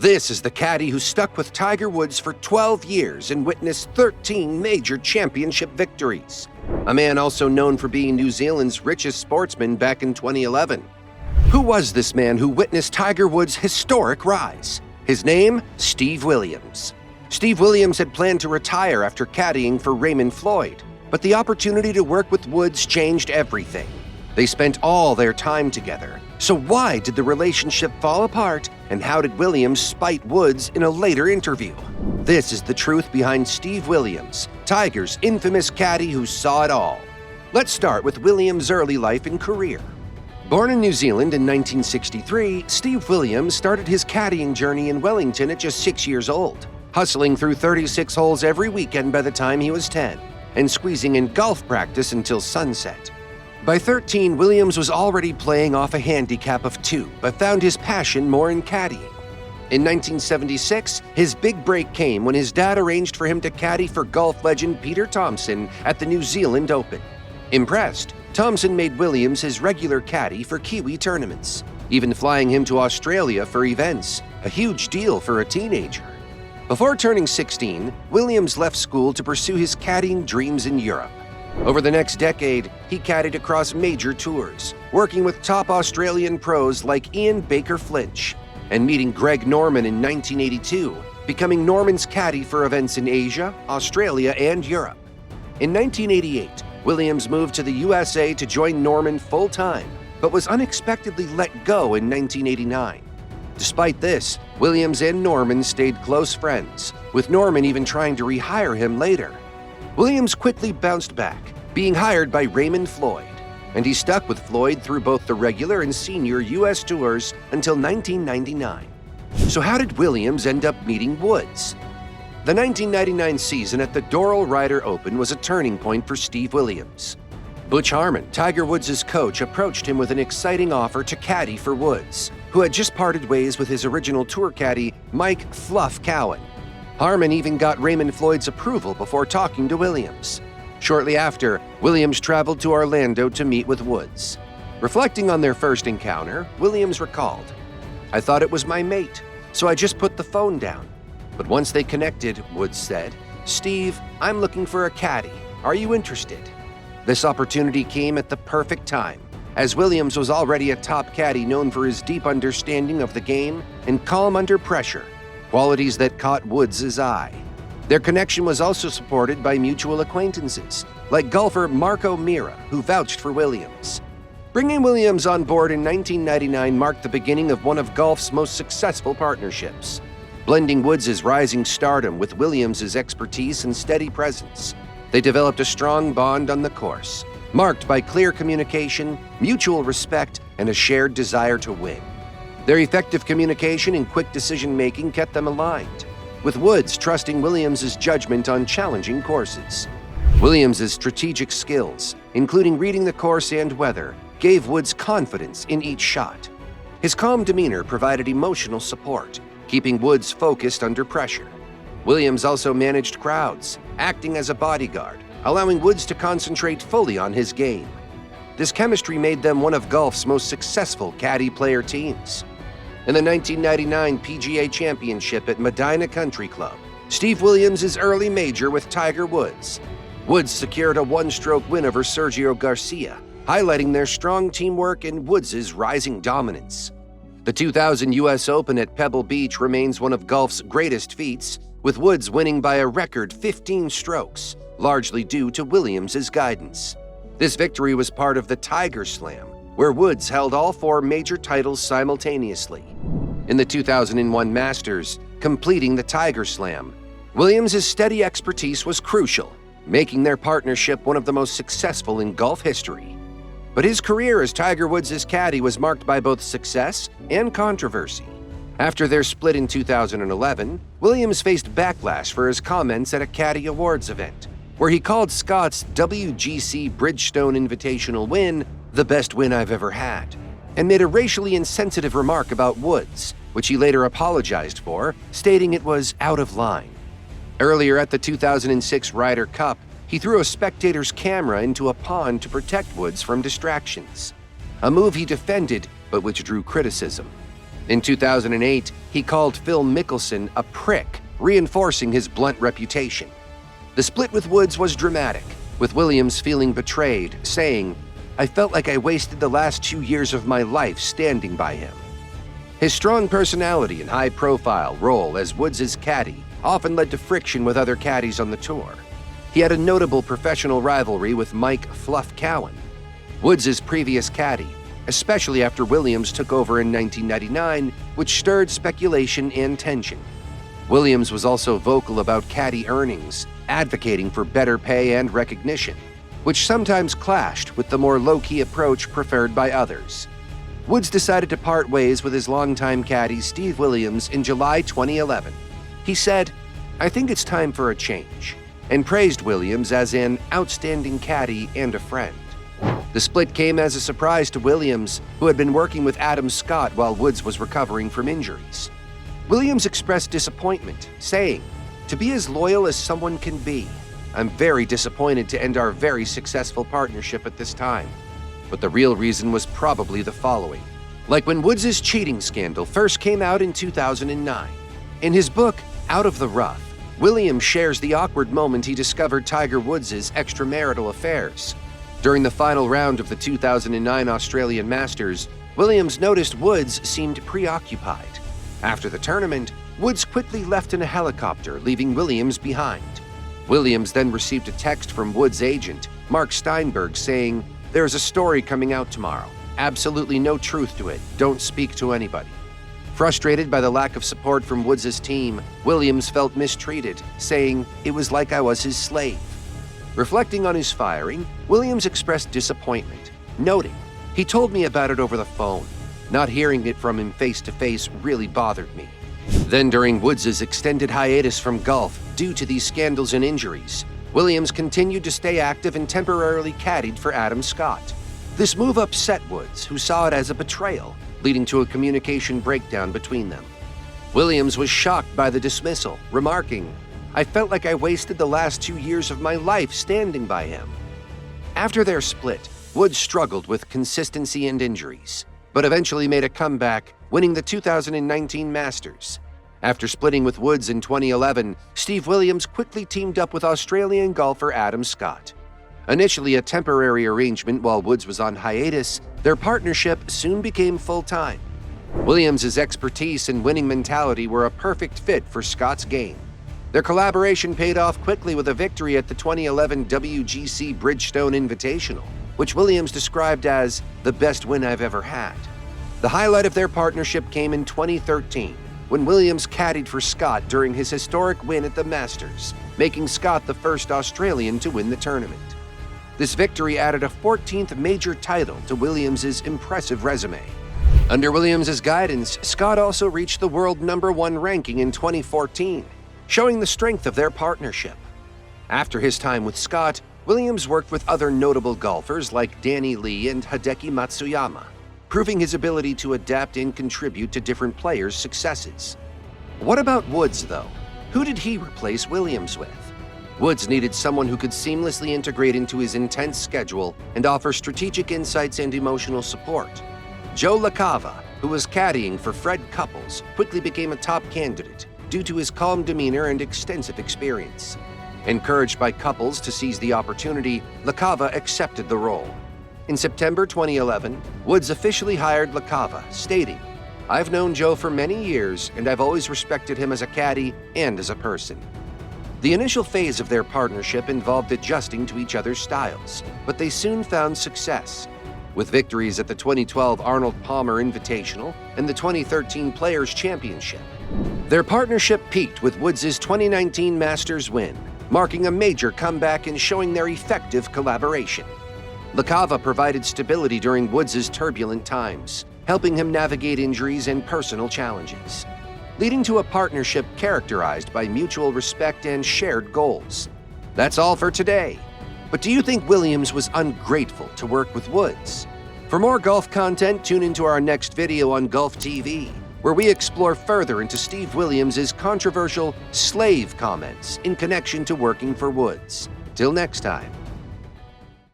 This is the caddy who stuck with Tiger Woods for 12 years and witnessed 13 major championship victories. A man also known for being New Zealand's richest sportsman back in 2011. Who was this man who witnessed Tiger Woods' historic rise? His name? Steve Williams. Steve Williams had planned to retire after caddying for Raymond Floyd, but the opportunity to work with Woods changed everything. They spent all their time together. So why did the relationship fall apart, and how did Williams spite Woods in a later interview? This is the truth behind Steve Williams, Tiger's infamous caddy who saw it all. Let's start with Williams' early life and career. Born in New Zealand in 1963, Steve Williams started his caddying journey in Wellington at just 6 years old, hustling through 36 holes every weekend by the time he was 10, and squeezing in golf practice until sunset. By 13, Williams was already playing off a handicap of 2, but found his passion more in caddying. In 1976, his big break came when his dad arranged for him to caddy for golf legend Peter Thompson at the New Zealand Open. Impressed, Thompson made Williams his regular caddy for Kiwi tournaments, even flying him to Australia for events, a huge deal for a teenager. Before turning 16, Williams left school to pursue his caddying dreams in Europe. Over the next decade, he caddied across major tours, working with top Australian pros like Ian Baker Finch, and meeting Greg Norman in 1982, becoming Norman's caddy for events in Asia, Australia, and Europe. In 1988, Williams moved to the USA to join Norman full-time, but was unexpectedly let go in 1989. Despite this, Williams and Norman stayed close friends, with Norman even trying to rehire him later. Williams quickly bounced back, being hired by Raymond Floyd, and he stuck with Floyd through both the regular and senior U.S. tours until 1999. So how did Williams end up meeting Woods? The 1999 season at the Doral Ryder Open was a turning point for Steve Williams. Butch Harmon, Tiger Woods' coach, approached him with an exciting offer to caddy for Woods, who had just parted ways with his original tour caddy, Mike "Fluff" Cowan. Harmon even got Raymond Floyd's approval before talking to Williams. Shortly after, Williams traveled to Orlando to meet with Woods. Reflecting on their first encounter, Williams recalled, "I thought it was my mate, so I just put the phone down. But once they connected," Woods said, "Steve, I'm looking for a caddy. Are you interested?" This opportunity came at the perfect time, as Williams was already a top caddy known for his deep understanding of the game and calm under pressure, qualities that caught Woods' eye. Their connection was also supported by mutual acquaintances, like golfer Marko, who vouched for Williams. Bringing Williams on board in 1999 marked the beginning of one of golf's most successful partnerships, blending Woods' rising stardom with Williams' expertise and steady presence. They developed a strong bond on the course, marked by clear communication, mutual respect, and a shared desire to win. Their effective communication and quick decision-making kept them aligned, with Woods trusting Williams' judgment on challenging courses. Williams' strategic skills, including reading the course and weather, gave Woods confidence in each shot. His calm demeanor provided emotional support, keeping Woods focused under pressure. Williams also managed crowds, acting as a bodyguard, allowing Woods to concentrate fully on his game. This chemistry made them one of golf's most successful caddy-player teams. In the 1999 PGA Championship at Medina Country Club, Steve Williams' early major with Tiger Woods. Woods secured a one-stroke win over Sergio Garcia, highlighting their strong teamwork and Woods' rising dominance. The 2000 U.S. Open at Pebel Beach remains one of golf's greatest feats, with Woods winning by a record 15 strokes, largely due to Williams' guidance. This victory was part of the Tiger Slam, where Woods held all 4 major titles simultaneously. In the 2001 Masters, completing the Tiger Slam, Williams' steady expertise was crucial, making their partnership one of the most successful in golf history. But his career as Tiger Woods' caddy was marked by both success and controversy. After their split in 2011, Williams faced backlash for his comments at a Caddy Awards event, where he called Scott's WGC Bridgestone Invitational win the best win I've ever had, and made a racially insensitive remark about Woods, which he later apologized for, stating it was out of line. Earlier at the 2006 Ryder Cup, he threw a spectator's camera into a pond to protect Woods from distractions, a move he defended but which drew criticism. In 2008, he called Phil Mickelson a prick, reinforcing his blunt reputation. The split with Woods was dramatic, with Williams feeling betrayed, saying, "I felt like I wasted the last 2 years of my life standing by him." His strong personality and high-profile role as Woods' caddy often led to friction with other caddies on the tour. He had a notable professional rivalry with Mike "Fluff" Cowan, Woods' previous caddy, especially after Williams took over in 1999, which stirred speculation and tension. Williams was also vocal about caddy earnings, advocating for better pay and recognition, which sometimes clashed with the more low-key approach preferred by others. Woods decided to part ways with his longtime caddy Steve Williams in July 2011. He said, "I think it's time for a change," and praised Williams as an outstanding caddy and a friend. The split came as a surprise to Williams, who had been working with Adam Scott while Woods was recovering from injuries. Williams expressed disappointment, saying, "To be as loyal as someone can be, I'm very disappointed to end our very successful partnership at this time." But the real reason was probably the following. Like when Woods' cheating scandal first came out in 2009. In his book, Out of the Rough, Williams shares the awkward moment he discovered Tiger Woods' extramarital affairs. During the final round of the 2009 Australian Masters, Williams noticed Woods seemed preoccupied. After the tournament, Woods quickly left in a helicopter, leaving Williams behind. Williams then received a text from Woods' agent, Mark Steinberg, saying, "There's a story coming out tomorrow. Absolutely no truth to it. Don't speak to anybody." Frustrated by the lack of support from Woods' team, Williams felt mistreated, saying, "It was like I was his slave." Reflecting on his firing, Williams expressed disappointment, noting, "He told me about it over the phone. Not hearing it from him face-to-face really bothered me." Then during Woods' extended hiatus from golf due to these scandals and injuries, Williams continued to stay active and temporarily caddied for Adam Scott. This move upset Woods, who saw it as a betrayal, leading to a communication breakdown between them. Williams was shocked by the dismissal, remarking, "I felt like I wasted the last 2 years of my life standing by him." After their split, Woods struggled with consistency and injuries, but eventually made a comeback, winning the 2019 Masters. After splitting with Woods in 2011, Steve Williams quickly teamed up with Australian golfer Adam Scott. Initially a temporary arrangement while Woods was on hiatus, their partnership soon became full-time. Williams' expertise and winning mentality were a perfect fit for Scott's game. Their collaboration paid off quickly with a victory at the 2011 WGC Bridgestone Invitational, which Williams described as the best win I've ever had. The highlight of their partnership came in 2013, when Williams caddied for Scott during his historic win at the Masters, making Scott the first Australian to win the tournament. This victory added a 14th major title to Williams' impressive resume. Under Williams' guidance, Scott also reached the world #1 ranking in 2014, showing the strength of their partnership. After his time with Scott, Williams worked with other notable golfers like Danny Lee and Hideki Matsuyama, proving his ability to adapt and contribute to different players' successes. What about Woods, though? Who did he replace Williams with? Woods needed someone who could seamlessly integrate into his intense schedule and offer strategic insights and emotional support. Joe Macava, who was caddying for Fred Couples, quickly became a top candidate due to his calm demeanor and extensive experience. Encouraged by Couples to seize the opportunity, Macava accepted the role. In September 2011, Woods officially hired Macava, stating, "I've known Joe for many years, and I've always respected him as a caddy and as a person." The initial phase of their partnership involved adjusting to each other's styles, but they soon found success. With victories at the 2012 Arnold Palmer Invitational and the 2013 Players' Championship. Their partnership peaked with Woods' 2019 Masters win, marking a major comeback and showing their effective collaboration. Macava provided stability during Woods' turbulent times, helping him navigate injuries and personal challenges, leading to a partnership characterized by mutual respect and shared goals. That's all for today. But do you think Williams was ungrateful to work with Woods? For more golf content, tune into our next video on GOLFTV, where we explore further into Steve Williams' controversial slave comments in connection to working for Woods. Till next time.